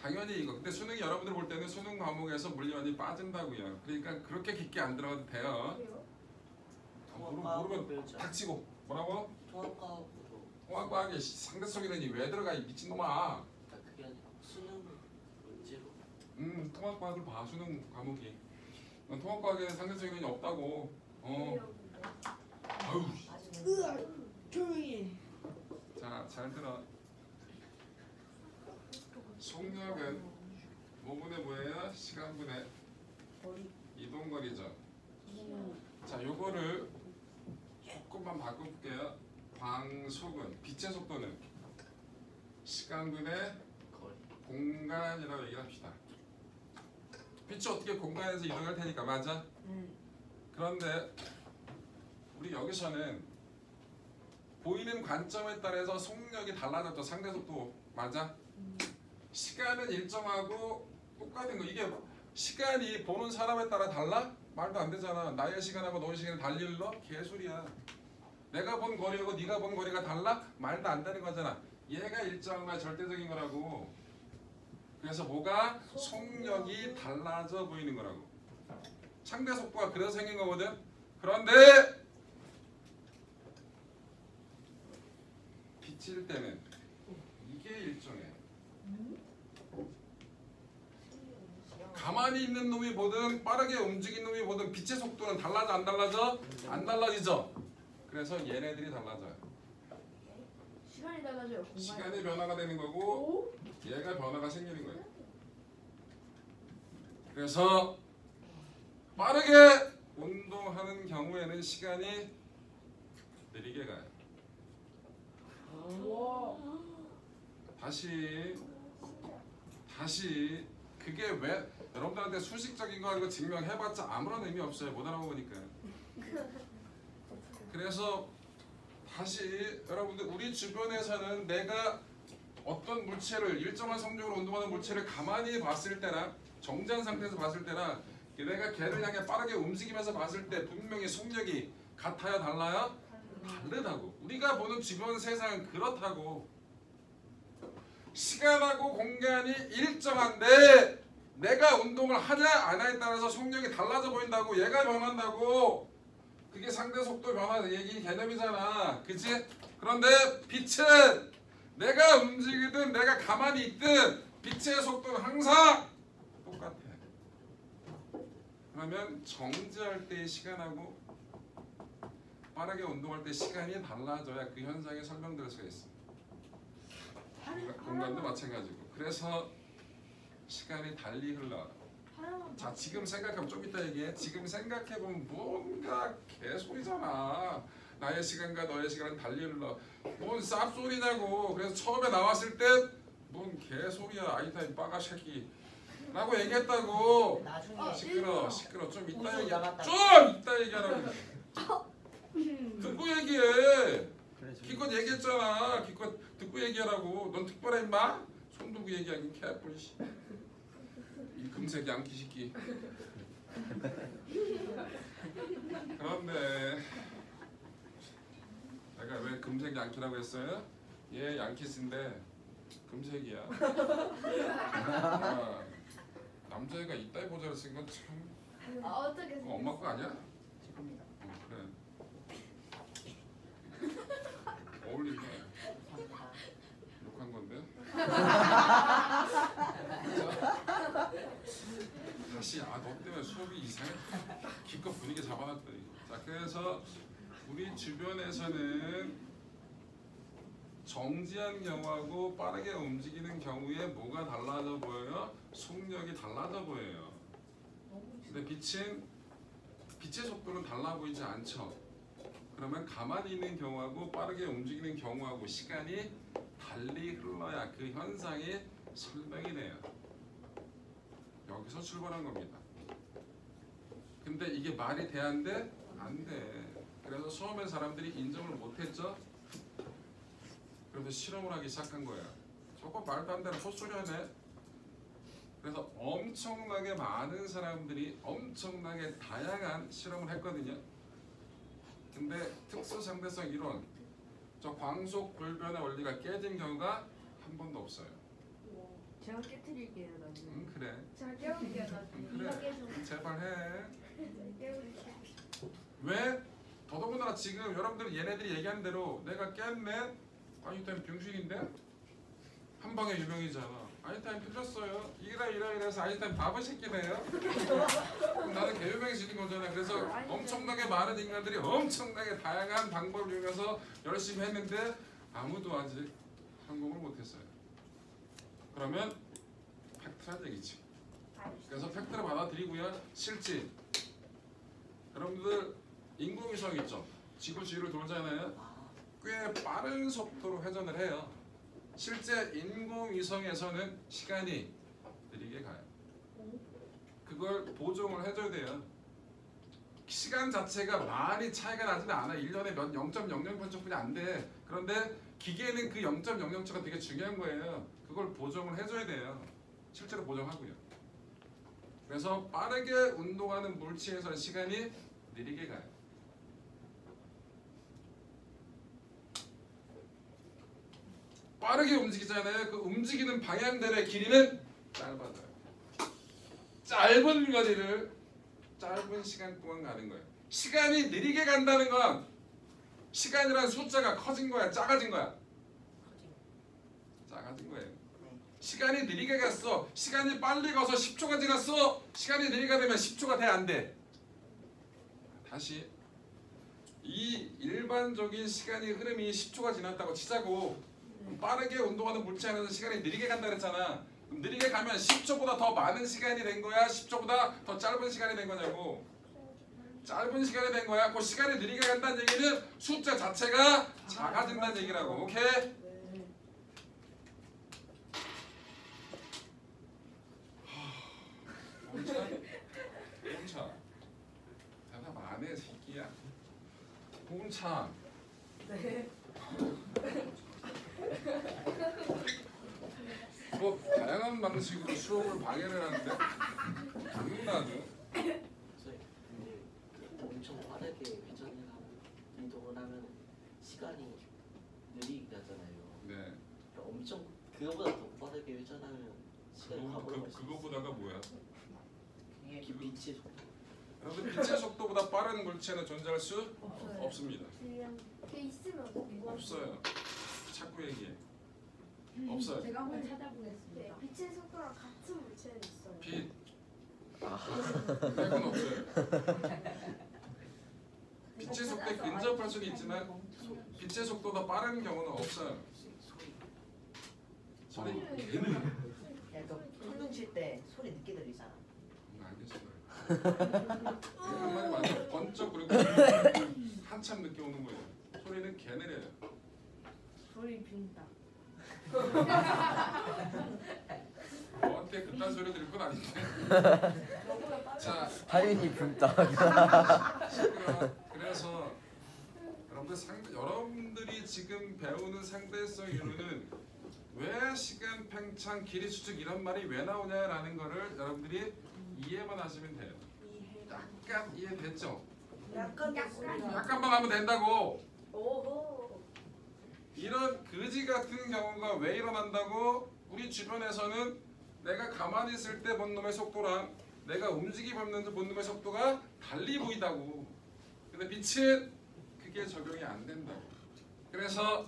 당연히 이거. 근데 수능이 여러분들 볼 때는 수능 과목에서 물리원이 빠진다고요. 그러니까 그렇게 깊게 안 들어가도 돼요. 그래요? 모르면 배우자. 닥치고. 뭐라고? 통합과학으로. 통합과학에 상대성 이론이 왜 들어가 이 미친놈아. 그러니까 그게 아니라 수능 문제로. 통합과학을 봐. 수능 과목이. 통합과학에는 상대성 이론이 없다고. 아유. 조용히 해. 자, 잘 들어. 속력은 뭐분의 뭐예요? 시간분의 이동거리죠. 자, 요거를 조금만 바꿔볼게요. 광속은 빛의 속도는 시간분의 거리. 공간이라고 얘기합시다. 빛이 어떻게 공간에서 이동할 테니까 맞아? 그런데 우리 여기서는 보이는 관점에 따라서 속력이 달라졌죠. 상대 속도 맞아? 시간은 일정하고 똑같은 거. 이게 시간이 보는 사람에 따라 달라? 말도 안 되잖아. 나의 시간하고 너의 시간이 달릴러? 개소리야. 내가 본 거리하고 네가 본 거리가 달라? 말도 안 되는 거잖아. 얘가 일정한 절대적인 거라고. 그래서 뭐가? 속력이 달라져 보이는 거라고. 상대 속도가 그래서 생긴 거거든. 그런데 빛일 때는 이게 일정해. 가만히 있는 놈이 보든 빠르게 움직이는 놈이 보든 빛의 속도는 달라져 안 달라져? 안 달라지죠. 그래서 얘네들이 달라져요. 시간이 달라져요. 공간이. 시간이 변화가 되는 거고 얘가 변화가 생기는 거예요. 그래서 빠르게 운동하는 경우에는 시간이 느리게 가요. 다시 그게 왜 여러분들한테 수식적인 거 이거 증명해봤자 아무런 의미 없어요. 못 알아보니까. 그래서 다시 여러분들 우리 주변에서는 내가 어떤 물체를 일정한 성적으로 운동하는 물체를 가만히 봤을 때나 정지한 상태에서 봤을 때나 내가 걔를 향해 빠르게 움직이면서 봤을 때 분명히 속력이 같아요? 달라요? 다르다고. 우리가 보는 주변 세상은 그렇다고. 시간하고 공간이 일정한데 내가 운동을 하냐 안 하냐에 따라서 속력이 달라져 보인다고. 얘가 변한다고. 그게 상대 속도 변화 얘기 개념이잖아. 그치? 그런데 빛은 내가 움직이든 내가 가만히 있든 빛의 속도는 항상 똑같아. 그러면 정지할 때의 시간하고 빠르게 운동할 때 시간이 달라져야 그 현상이 설명될 수가 있어. 공간도 마찬가지고. 그래서 시간이 달리 흘러. 자, 지금 생각하면 좀 이따 얘기해. 지금 생각해보면 뭔가 개소리잖아. 나의 시간과 너의 시간은 달리 흘러. 뭔 쌉소리냐고. 그래서 처음에 나왔을 때 뭔 개소리야 아이타임 빠가 새끼 라고 얘기했다고. 나중에 시끄러. 좀 이따 우승 얘기해. 나갔다. 좀 이따 얘기하라고. 듣고 얘기해. 그래, 기껏 얘기했잖아. 기껏 듣고 얘기하라고. 넌 특별해 임마? 손 들고 얘기하긴 개뿔 씨. 이 금색 양키 새끼. 그런데 내가 왜 금색 양키라고 했어요? 얘 양키스인데 금색이야. 아, 남자애가 이따위 모자를 쓴 건 참 어떻게 엄마 거 아니야? 죄송합니다. 그래. 어울리네. 감사합니다. 욕한 건데. 다시 너 때문에 수업이 이상해. 기껏 분위기 잡아놨더니. 자 그래서 우리 주변에서는 정지한 경우하고 빠르게 움직이는 경우에 뭐가 달라져 보여요? 속력이 달라져 보여요. 근데 빛의 속도는 달라 보이지 않죠. 그러면 가만히 있는 경우하고 빠르게 움직이는 경우하고 시간이 달리 흘러야 그 현상이 설명이 돼요. 여기서 출발한 겁니다. 근데 이게 말이 돼 안 돼? 안 돼. 그래서 처음에 사람들이 인정을 못했죠. 그래서 실험을 하기 시작한 거예요. 저거 말도 안 되는 헛소리 하네. 그래서 엄청나게 많은 사람들이 엄청나게 다양한 실험을 했거든요. 근데 특수상대성 이론, 저 광속 불변의 원리가 깨진 경우가 한 번도 없어요. 제가 깨트릴게요 나중에. 그래. 잘 깨울게요 나중에. 그래. 이거 깨줘. 제발 해. 깨울게. 왜? 더더군다나 지금 여러분들 얘네들이 얘기한 대로 내가 깼네? 아인슈타인 병신인데? 한 방에 유명이잖아. 아인슈타인 틀렸어요. 이래서 아인슈타인 바보 새끼네요. 그럼 나는 개유명해지는 거잖아. 그래서 엄청나게 많은 인간들이 엄청나게 다양한 방법을 이용해서 열심히 했는데 아무도 아직 성공을 못했어요. 그러면 팩트란 얘기지. 그래서 팩트를 받아들이고요. 실제 여러분들 인공위성 있죠? 지구 주위를 돌잖아요. 꽤 빠른 속도로 회전을 해요. 실제 인공위성에서는 시간이 느리게 가요. 그걸 보정을 해줘야 돼요. 시간 자체가 많이 차이가 나지는 않아. 1년에 0.00%뿐이 안 돼. 그런데 기계는 그 0.00초가 되게 중요한 거예요. 그걸 보정을 해줘야 돼요. 실제로 보정하고요. 그래서 빠르게 운동하는 물체에서는 시간이 느리게 가요. 빠르게 움직이잖아요. 그 움직이는 방향대로의 길이는 짧아져요. 짧은 거리를 짧은 시간 동안 가는 거예요. 시간이 느리게 간다는 건 시간이라는 숫자가 커진 거야, 작아진 거야? 작아진 거예요. 시간이 느리게 갔어. 시간이 빨리 가서 10초가 지났어. 시간이 느리게 되면 10초가 돼, 안 돼? 다시 이 일반적인 시간의 흐름이 10초가 지났다고 치자고 빠르게 운동하는 물체 안에서 시간이 느리게 간다 그랬잖아. 그럼 느리게 가면 10초보다 더 많은 시간이 된 거야? 10초보다 더 짧은 시간이 된 거냐고. 짧은 시간이 된 거야. 그 시간이 느리게 간다는 얘기는 숫자 자체가 작아진다는 얘기라고. 오케이? 홍차 대답 안 해 새끼야. 홍차 네. 뭐 다양한 방식으로 수업을 방해를 하는데 당연하죠. 그래서 엄청 빠르게 회전을 하고 이동을 하면 시간이 느리게 가잖아요. 네. 엄청 그거보다 더 빠르게 회전하면 시간이 가버릴 수 있어요. 그거보다가 뭐야? 이게 빛의 속도. 여러분 빛의 속도보다 빠른 물체는 존재할 수 없습니다. 걔 있으면 어떡해? 없어요. 자꾸 얘기해. 없어요. 제가 한번 네, 찾아보겠습니다. 빛의 속도랑 같은 물체는 있어요. 빛. 그건 없어요. 빛의 속도에 근접할 수는 있지만 빛의 속도보다 빠른 경우는 없어요. 소리. 너 풍등 칠때 소리 늦게 들리잖아. 알겠어요. 한마디 맞아. 번쩍 그리고 한참 늦게 오는 거예요. 소리는 개 내려요. 소리 빈다. 너한테 그딴 소리 들을 건 아닌데. 자, 하윤이 붕다. 그래서 여러분들이 지금 배우는 상대성 이론은 왜 시간 팽창 길이 수축 이런 말이 왜 나오냐라는 거를 여러분들이 이해만 하시면 돼요. 약간 이해됐죠? 약간만 하면 된다고. 오호. 이런 거지 같은 경우가 왜 일어난다고? 우리 주변에서는 내가 가만히 있을 때 본 놈의 속도랑 내가 움직이면 본 놈의 속도가 달리 보이다고. 근데 빛은 그게 적용이 안 된다고. 그래서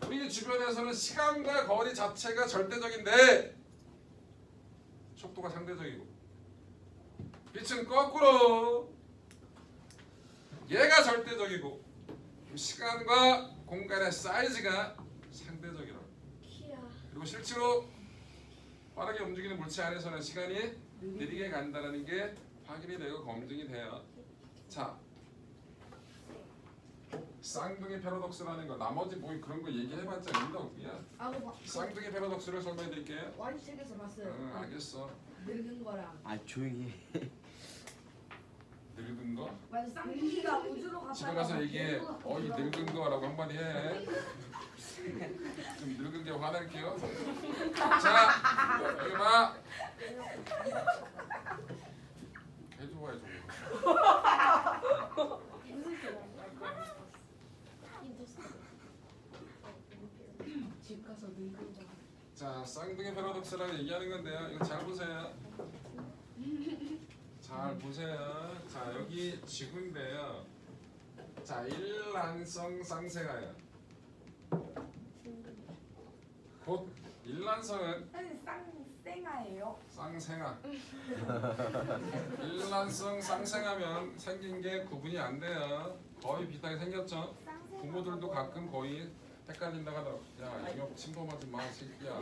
우리 주변에서는 시간과 거리 자체가 절대적인데 속도가 상대적이고 빛은 거꾸로 얘가 절대적이고 시간과 공간의 사이즈가 상대적이라고. 키야. 그리고 실제로 빠르게 움직이는 물체 안에서는 시간이 느리게 간다는 게 확인이 되고 검증이 돼요. 자, 쌍둥이 패러독스라는 거 나머지 뭐 그런 거 얘기해봤자 의미가 없고요. 쌍둥이 패러독스를 설명해드릴게요. 와이책에서 봤어요. 응, 알겠어. 늙은 거랑. 아 조용히 해. 늙은 거? 맞아, 쌍둥이가 우주로 갔다가. 집에 가서 얘기해. 어이 늙은 거라고 한마디 해. 좀 늙은 게 화낼게요. 자, 여기 봐. 해줘 해줘. 무슨 소리 집 가서 늙은 거. 자, 쌍둥이 패러독스라고 얘기하는 건데요. 이거 잘 보세요. 잘 보세요. 자, 여기 지구인데요. 자, 일란성 쌍생아예요. 곧 일란성은 쌍생아예요. 쌍생아. 일란성 쌍생하면 생긴 게 구분이 안 돼요. 거의 비슷하게 생겼죠. 부모들도 가끔 거의 헷갈린다고 하더라고. 야, 영역 침범하지 마, 새끼야.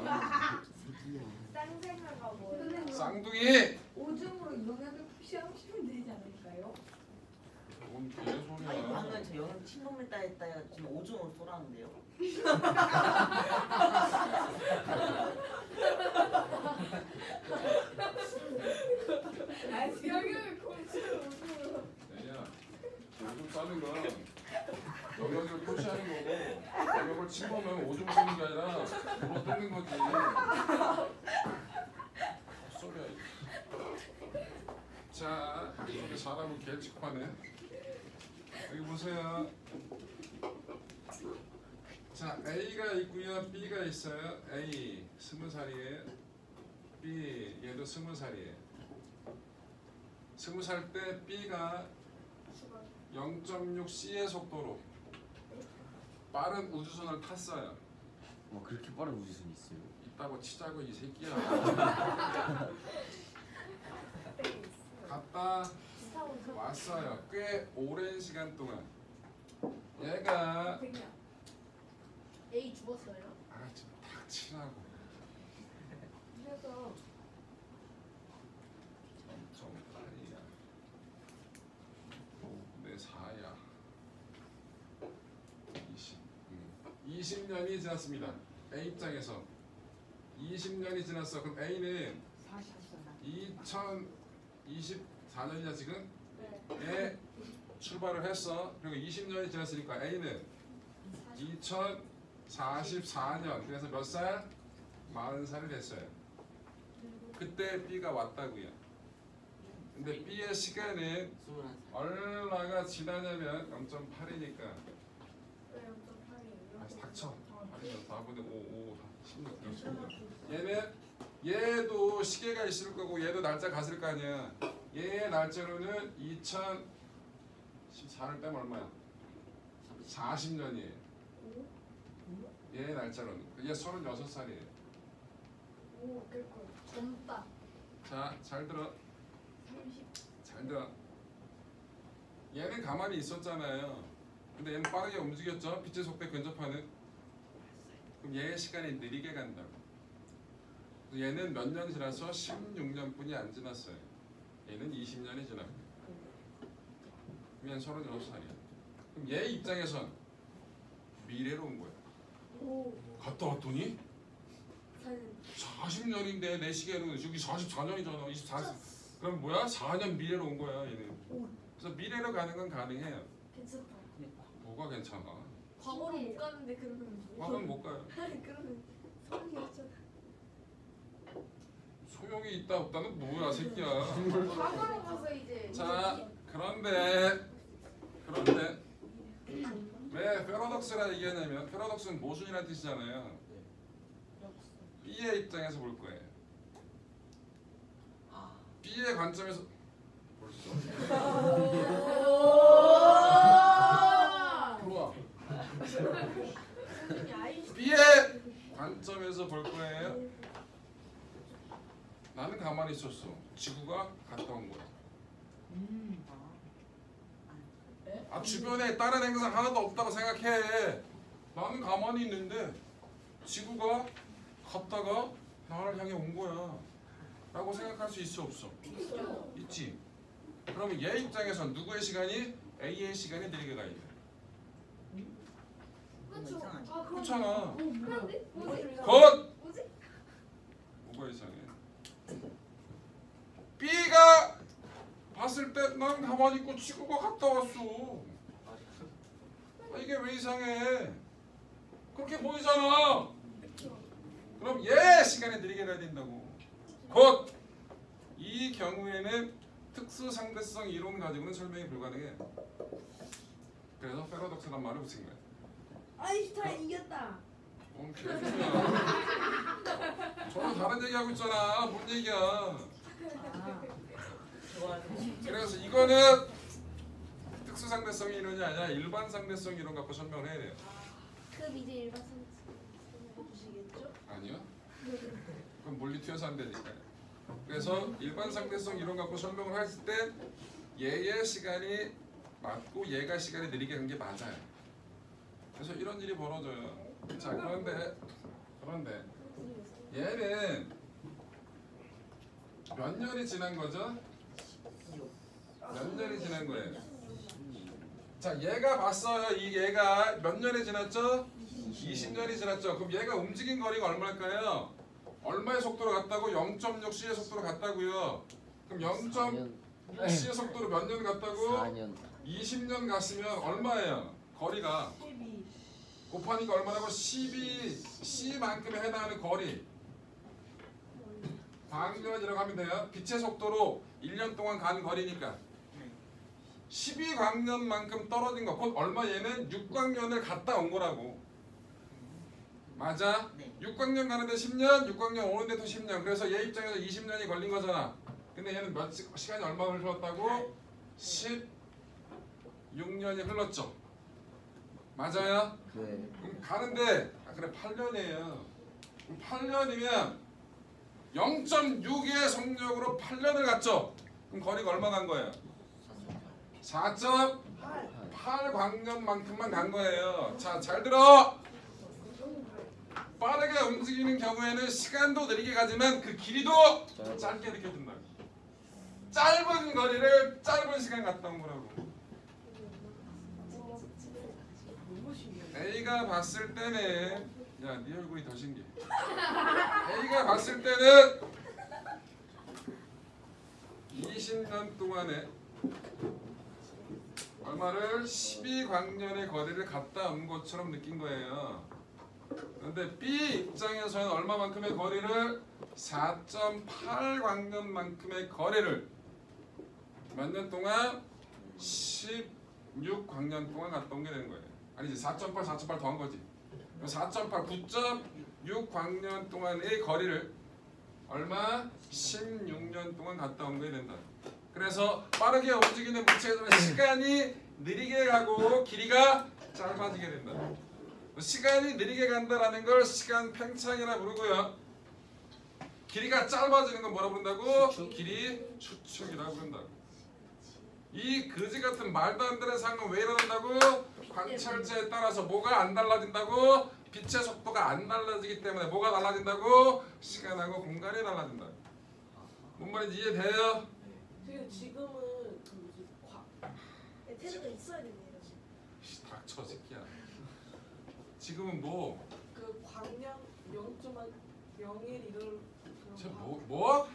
쌍생아가 뭐예요? 쌍둥이. 오줌으로 영역을 표시하시면 되지 않을까요? 뭔 아니 개소리야. 방금 저 영역 침범했다 했다가 지금 오줌으로 쏘라는데요? 영역을 공수로 오줌으로. 야, 오줌 싸는 건 영역을 표시하는 거고 영역을 침범하면 오줌 쏘는 게 아니라 물어 뜯는 거지. 헛소리야. 자, 이렇게 사람을 개찍파네. 여기 보세요. 자, A가 있고요, B가 있어요. A 20살이에요. B 얘도 20살이에요. 20살 때 B가 0.6c의 속도로 빠른 우주선을 탔어요. 뭐 그렇게 빠른 우주선이 있어요? 있다고 치자고 이 새끼야. 갔다 왔어요. 꽤 오랜 시간 동안. 얘가 A 죽었어요? 좀 닥치라고. 그래서 0.8이야. 내 4야. 20년이 지났습니다. A 입장에서 20년이 지났어. 그럼 A는 2024년이냐 지금? 에 출발을 했어. 그리고 20년이 지났으니까 A는 2044년. 그래서 몇 살? 40살이 됐어요. 그때 B가 왔다고요. 근데 B의 시간은 21살. 얼마가 지나냐면 0.8이니까. 왜 0.8이에요? 닥쳐. 4분의 5, 16. 얘는 얘도 시계가 있을 거고 얘도 날짜 갔을 거 아니야. 얘의 날짜로는 2014를 빼면 얼마야? 40년이에요. 얘의 날짜로는. 얘 36살이에요. 오, 그렇고 젊다. 자, 잘 들어. 30. 잘 들어. 얘는 가만히 있었잖아요. 근데 얘는 빠르게 움직였죠. 빛의 속도에 근접하는. 그럼 얘의 시간이 느리게 간다고. 얘는 몇 년 지나서 16년뿐이 안 지났어요. 얘는 20년이 지나고. 그럼 얘는 36살이야. 그럼 얘 입장에선 미래로 온 거야. 오, 갔다 왔더니 사는 40년인데 내 시계는 여기 44년이잖아. 24. 그럼 뭐야? 4년 미래로 온 거야 얘는. 그래서 미래로 가는 건 가능해요. 괜찮다. 뭐가 괜찮아? 과거로 못 가는데 그러면 과거는 못 가요. 그러면 소문이 없잖아. 소용이 있다 없다는 뭐야 새끼야. 과거로 가서 이제 자, 그런데 왜 패러독스라 얘기하냐면 패러독스는 모순이라는 뜻이잖아요. B의 입장에서 볼 거예요. B의 관점에서 벌써 들어와. 아이씨. B의 관점에서 볼 거예요. 나는 가만히 있었어. 지구가 갔다 온 거야. 주변에 다른 행성 하나도 없다고 생각해. 나는 가만히 있는데 지구가 갔다가 나를 향해 온 거야 라고 생각할 수 있어 없어? 있지. 그러면 얘 입장에선 누구의 시간이 A의 시간이 느리게 가야 돼. 그렇죠. 이상하지. 아, 그렇잖아. 그런데? 뭐지? 곧 뭐지? 뭐가 이상해? B가 봤을 때 난 가만히 있고 지구가 갔다 왔어. 아, 이게 왜 이상해? 그렇게 보이잖아. 그럼 얘 시간이 느리게 가야 된다고. 곧 이 경우에는 특수 상대성 이론 가지고는 설명이 불가능해. 그래서 패러독스란 말을 붙인 거야. 아인슈타인 이겼다. 뭔 개소리야. 저도 다른 얘기하고 있잖아. 뭔 얘기야. 좋아하는 그래서 이거는 특수 상대성 이론이 아니라 일반 상대성 이론 갖고 설명을 해야 돼요. 그럼 이제 일반 선수. 보시겠죠? 아니요? 그럼 물리 튀어서 안 되니까요. 그래서 일반 상대성 이론 갖고 설명을 했을 때 얘의 시간이 맞고 얘가 시간이 느리게 간 게 맞아요. 그래서 이런 일이 벌어져요. 자, 그런데 얘는 몇 년이 지난 거죠? 몇 년이 지난 거예요? 자, 얘가 봤어요. 이 얘가 몇 년이 지났죠? 20년이 지났죠. 그럼 얘가 움직인 거리가 얼마일까요? 얼마의 속도로 갔다고? 0.6c의 속도로 갔다고요. 그럼 0.6c의 속도로 몇 년 갔다고? 4년. 20년 갔으면 얼마예요? 거리가 12. 곱하니까 얼마라고? 12C만큼에 해당하는 거리. 광년이라고 하면 돼요. 빛의 속도로 1년 동안 간 거리니까 12광년만큼 떨어진 거. 곧 얼마? 얘는 6광년을 갔다 온 거라고. 맞아? 네. 6광년 가는데 10년, 6광년 오는데도 10년. 그래서 얘 입장에서 20년이 걸린 거잖아. 근데 얘는 몇 시간이 얼마 흘렀다고? 16년이 흘렀죠. 맞아요? 네. 그럼 가는데 그래 8년이에요. 8년이면 0.6의 속력으로 8년을 갔죠. 그럼 거리가 얼마 간 거예요? 4.8광년만큼만 간 거예요. 자, 잘 들어. 빠르게 움직이는 경우에는 시간도 느리게 가지만 그 길이도 짧게 느껴진다. 짧은 거리를 짧은 시간 갔다 온 거라고. A가 봤을 때는 야, 네 얼굴이 더 신기해. A가 봤을 때는 20년 동안에 얼마를 12광년의 거리를 갔다 온 것처럼 느낀 거예요. 그런데 B 입장에서는 얼마만큼의 거리를 4.8광년만큼의 거리를 몇 년 동안 16광년 동안 갔다 온 게 되는 거예요. 아니지 4.8 더한 거지. 4.8 9.6광년 동안의 거리를 얼마? 16년 동안 갔다 온 게 된다. 그래서 빠르게 움직이는 물체에서는 시간이 느리게 가고 길이가 짧아지게 된다. 시간이 느리게 간다라는 걸 시간 팽창이라 부르고요. 길이가 짧아지는 건 뭐라 부른다고? 길이 수축이라고 부른다고. 이 거지 같은 말도 안 되는 상황은 왜 일어난다고? 관찰자에 따라서 뭐가 안 달라진다고? 빛의 속도가 안 달라지기 때문에 뭐가 달라진다고? 시간하고 공간이 달라진다. 뭔 말인지 이해돼요? 지금은 그 뭐지 태도가 있어야 되네요. 닥쳐 새끼야. 지금은 뭐? 그 광년 0.01 이런 뭐?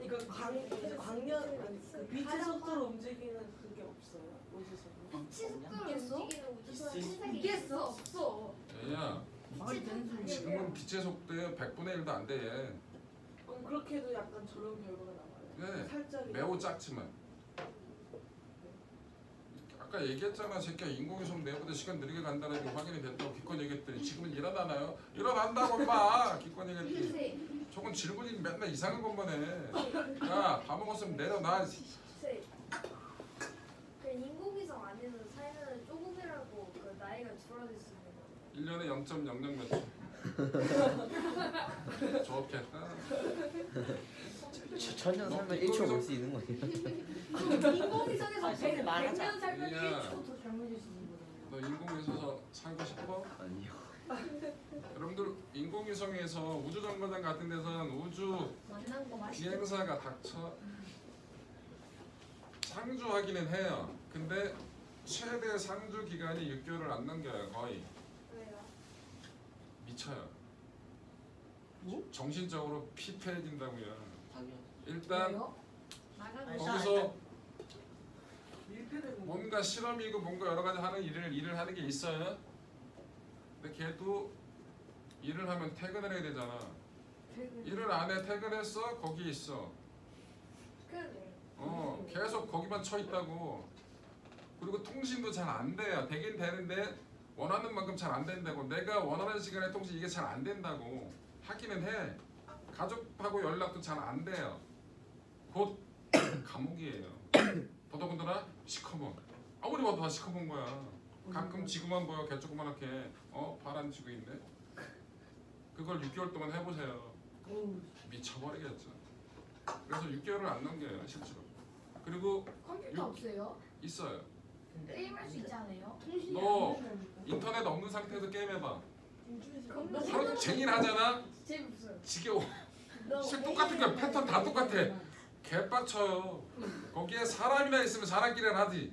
이거 광년 아니 그 빛의 속도로 움직이는 그게 없어요. 어디서? 빛의 속도를 있겠어? 움직이는 우주선 신세계 있겠어? 없어. 얘야, 지금은 빛의 속도의 100분의 1도 안 돼. 그렇게 해도 약간 저런 결과가 나와요. 네, 살짝 매우 작지만. 아까 얘기했잖아, 새끼야. 인공위성 내보다 시간 느리게 간다는 게 확인이 됐다고 기껏 얘기했더니 지금은 일어나나요? 일어난다고 봐. 기껏 얘기했더니. 저건 질문이 맨날 이상한 것만 해. 야, 다 먹었으면 내려놔. 그 인공위성 안에서 살면 조금이라도 그 나이가 줄어들 수 있는 거. 1년에 0.00 몇 초. 좋겠다. 천년 살면 너 1초 이거에서- 볼 수 있는 거예요. 인공위성에서 아, 선생님 말하자. 100년 살면 야. 1초 더 젊어질 수 있는 거잖아요. 너 인공위성에서 살고 싶어? 아니요. 여러분들 인공위성에서 우주정거장 같은 데서는 우주 만난 거 맛있어. 비행사가 닥쳐 상주하기는 해요. 근데 최대 상주 기간이 6개월을 안 넘겨요. 거의 왜요? 미쳐요. 뭐? 정신적으로 피폐해진다고요. 당연. 일단 왜요? 나가고 아니, 거기서 밀폐되는 거. 뭔가 실험이고 뭔가 여러 가지 하는 일을 하는 게 있어요. 근데 걔도 일을 하면 퇴근을 해야 되잖아. 일을 안 해 퇴근했어 거기 있어. 그래. 계속 거기만 쳐 있다고. 그리고 통신도 잘 안 돼요. 되긴 되는데 원하는 만큼 잘 안 된다고. 내가 원하는 시간에 통신 이게 잘 안 된다고. 하기는 해. 가족하고 연락도 잘 안 돼요. 곧 감옥이에요. 더더군다나 시커먼. 아무리 봐도 다 시커먼 거야. 가끔 지구만 보여 개조그만하게. 파란 지구 있네. 그걸 6개월 동안 해보세요. 미쳐버리겠죠. 그래서 6개월을 안 넘겨요 실제로. 그리고 컴퓨터 없어요? 있어요. 근데 게임할 수 있잖아요. 너 인터넷 없는 상태에서 게임해봐. 그럼 너 하루 종일 하잖아. 재밌어요. 지겨워. 실 똑같은 거야. 패턴 다 똑같아. 개빡쳐요. 거기에 사람이나 있으면 사람끼리 하지.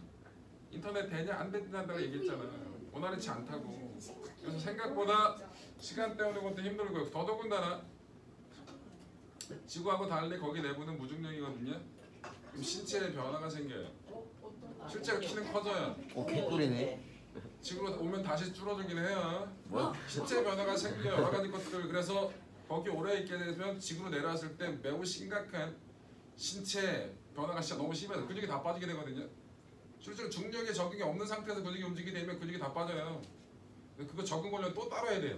인터넷 되냐 안 된다고 얘기했잖아. 원활치 않다고. 그래서 생각보다 시간 때우는 것도 힘들고요. 더더군다나 지구하고 달리 거기 내부는 무중력이거든요. 그럼 신체에 변화가 생겨요. 실제로 키는 커져요. 개꿀이네. 지구로 오면 다시 줄어들긴 해요. 뭐야? 신체 변화가 생겨 여러 가지 것들. 그래서 거기 오래 있게 되면 지구로 내려왔을 때 매우 심각한 신체 변화가 진짜 너무 심해서 근육이 다 빠지게 되거든요. 실제로 중력에 적응이 없는 상태에서 근육이 움직이게 되면 근육이 다 빠져요. 근데 그거 적응 훈련 또 따로 해야 돼요.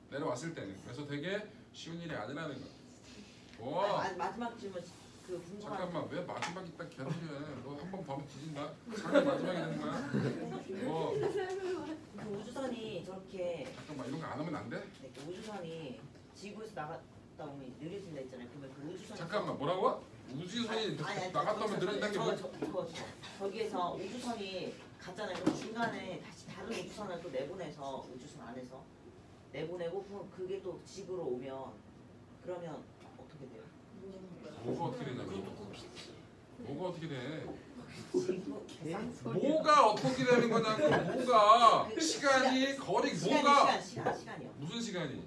내려왔을 때는. 그래서 되게 쉬운 일이 아니라는 거. 와. 마지막 질문 그 궁금한. 잠깐만 왜 마지막이 딱 개소리야. 너 한 번 더 하면 뒤진다. 자기 마지막이 되는 거야. 뭐 그 우주선이 저렇게 잠깐만 이런 거 안 하면 안 돼? 그 우주선이 지구에서 나갔다 오면 느려진다 했잖아요. 그러면 그 우주선이 잠깐만 뭐라고? 우주선이 나갔다 오면 느린다는 게 뭐? 저기에서 우주선이 갔잖아요. 그럼 중간에 다시 다른 우주선을 또 내보내서 우주선 안에서 내보내고 그럼 그게 또 지구로 오면 그러면 어떻게 돼요? 뭐가 어떻게 되냐고. 뭐가 어떻게 돼? 지구 뭐가 어떻게 되는 거냐고. 뭐가 시간이 거리 뭐가 시간이요. 무슨 시간이?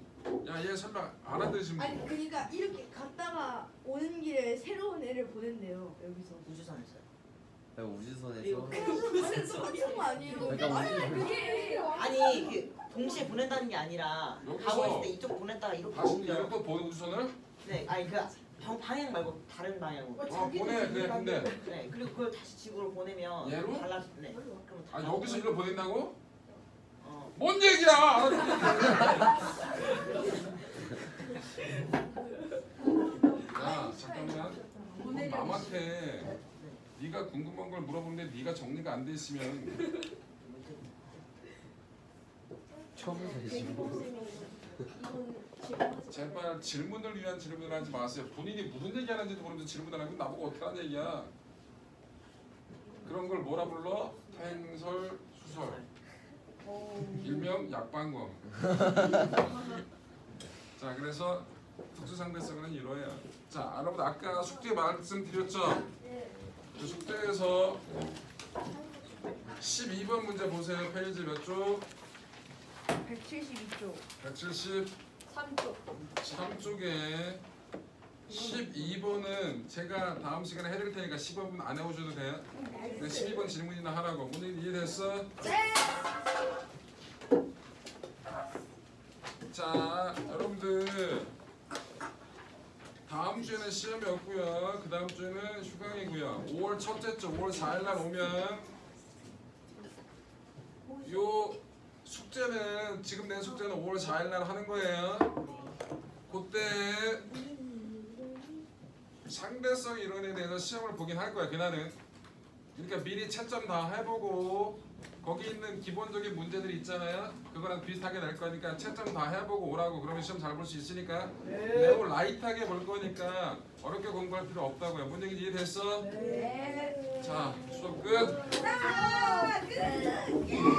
야 얘 설명 안 한다시면 아니 그러니까 이렇게 갔다가 오는 길에 새로운 애를 보낸대요 여기서. 우주선에서요. 내가 우주선에서 그리고 무슨 소리 거 아니에요? 내가 우주선 그게 아니 그 동시에 보낸다는 게 아니라 여기서 가고 있을 때 이쪽 보냈다가 이렇게 다시 옮겨요. 얘를 또 보는 우주선을? 네, 아니 그 방향 말고 다른 방향으로. 보내 그래 근데 네, 그리고 그걸 다시 지구로 보내면 얘로? 달라. 네. 그럼 아 여기서 일로 보낸다고? 어. 뭔 얘기야? 야 잠깐만 남한테 네가 궁금한 걸 물어보는데 네가 정리가 안 돼 있으면 처음부터 지금 제발 질문을 위한 질문을 하지 마세요. 본인이 무슨 얘기하는지도 모르면서 질문을 하면 나보고 어떻게 하는 얘기야. 그런 걸 뭐라 불러? 횡설수설 일명 약방광. 자 그래서 특수상대성은 이러해요. 자 여러분 아까 숙제 말씀드렸죠? 그 숙제에서 12번 문제 보세요. 페이지 몇 쪽? 172쪽. 173쪽에 12번은 제가 다음 시간에 해드릴 테니까 15분 안 해오셔도 돼요. 근데 12번 질문이나 하라고. 문제 이해됐어? 네. 자 여러분들 다음 주에는 시험이 없고요. 그 다음 주에는 휴강이고요. 5월 첫째 주 5월 4일 날 오면 요 숙제는 지금 낸 숙제는 5월 4일 날 하는 거예요. 그때 상대성 이론에 대해서 시험을 보긴 할 거야. 그날은. 그러니까 미리 채점 다 해보고 거기 있는 기본적인 문제들이 있잖아요. 그거랑 비슷하게 낼 거니까 채점 다 해보고 오라고. 그러면 시험 잘 볼 수 있으니까. 매우 라이트하게 볼 거니까 어렵게 공부할 필요 없다고요. 뭔 얘기인지 이해됐어? 네. 자, 수업 끝. 아, 끝.